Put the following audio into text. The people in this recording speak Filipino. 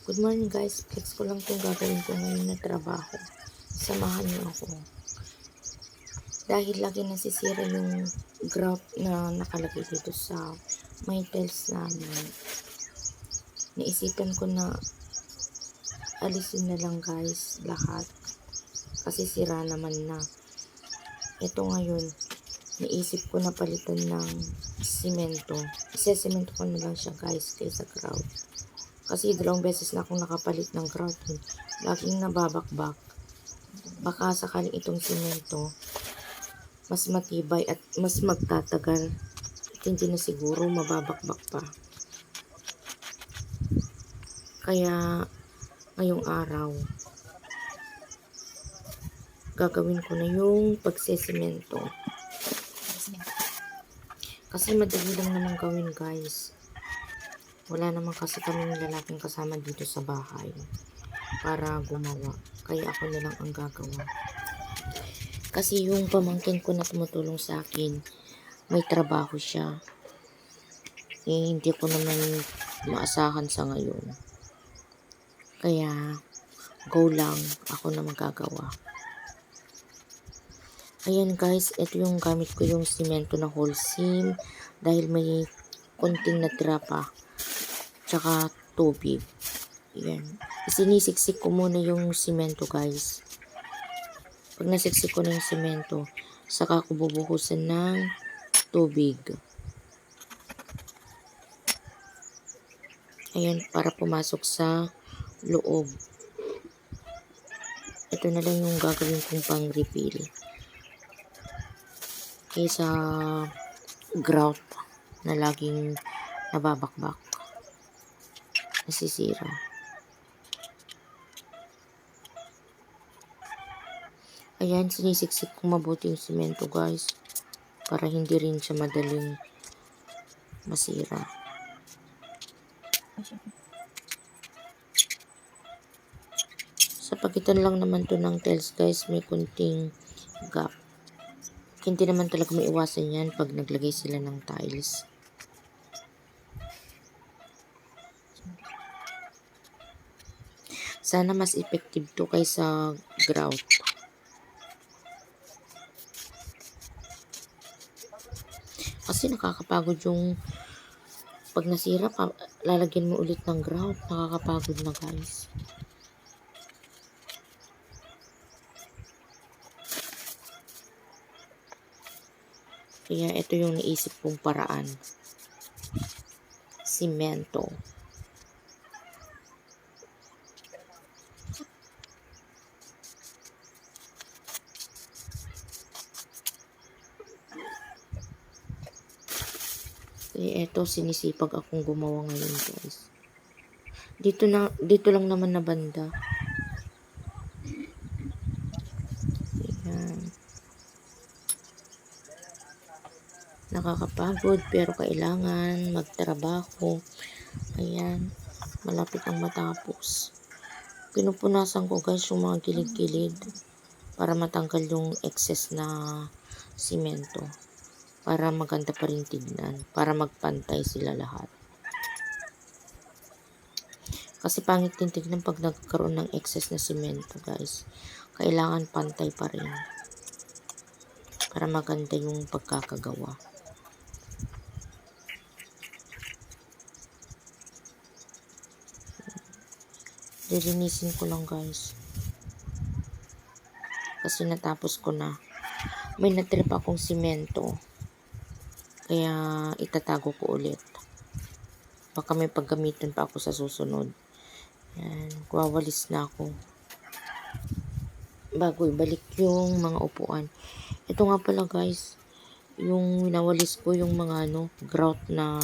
Good morning guys, flex ko lang itong gagawin ko ngayon na trabaho. Samahan niyo ako. Dahil lagi nasisira yung grout na nakalagay dito sa may tiles namin. Naisipan ko na alisin na lang guys lahat. Kasi sira naman na. Ito ngayon, naisip ko na palitan ng simento. Isesemento ko na lang siya guys kaysa grout. Kasi 2 beses na akong nakapalit ng grout. Laging nababakbak. Baka sakaling itong simento mas matibay at mas magtatagal. At hindi na siguro mababakbak pa. Kaya ngayong araw, gagawin ko na yung pagsesemento. Kasi madali lang naman gawin guys. Wala naman kasi kaming lalaking kasama dito sa bahay para gumawa. Kaya ako na lang ang gagawa. Kasi yung pamangkin ko na tumutulong sa akin, may trabaho siya. Hindi ko naman maasahan sa ngayon. Kaya, go lang. Ako na magagawa. Ayan guys, ito yung gamit ko yung simento na whole seam. Dahil may konting natira pa. Tsaka tubig. Ayan. Isinisiksik ko muna yung simento guys. Pag nasiksik ko na yung simento, saka ko bubuhusan ng tubig. Ayan, para pumasok sa loob. Ito na lang yung gagawin kong pang refill. Kaysa grout na laging nababakbak. Nasisira. Ayan, sinisiksik ko mabuti yung simento guys. Para hindi rin siya madaling masira. Sa pagitan lang naman to ng tiles guys, may kunting gap. Hindi naman talaga maiwasan yan pag naglagay sila ng tiles. Sana mas effective to kaysa grout. Kasi nakakapagod yung pag nasira pa, lalagyan mo ulit ng grout. Nakakapagod na guys. Kaya ito yung naisip kong paraan. Simento. Kaya ito, sinisipag akong gumawa ngayon guys. Dito lang naman na banda. Ayan. Nakakapagod pero kailangan magtrabaho. Ayan, malapit ang matapos. Pinupunasan ko guys yung mga gilid-gilid para matanggal yung excess na simento. Para maganda pa rin tignan. Para magpantay sila lahat. Kasi pangit din tignan pag nagkaroon ng excess na simento guys. Kailangan pantay pa rin. Para maganda yung pagkakagawa. Lilinisin ko lang guys. Kasi natapos ko na. May natrip akong simento. Kaya itatago ko ulit. Baka may paggamitan pa ako sa susunod. Yan. Wawalis na ako. Bago ibalik yung mga upuan. Ito nga pala guys. Yung nawalis ko yung mga grout na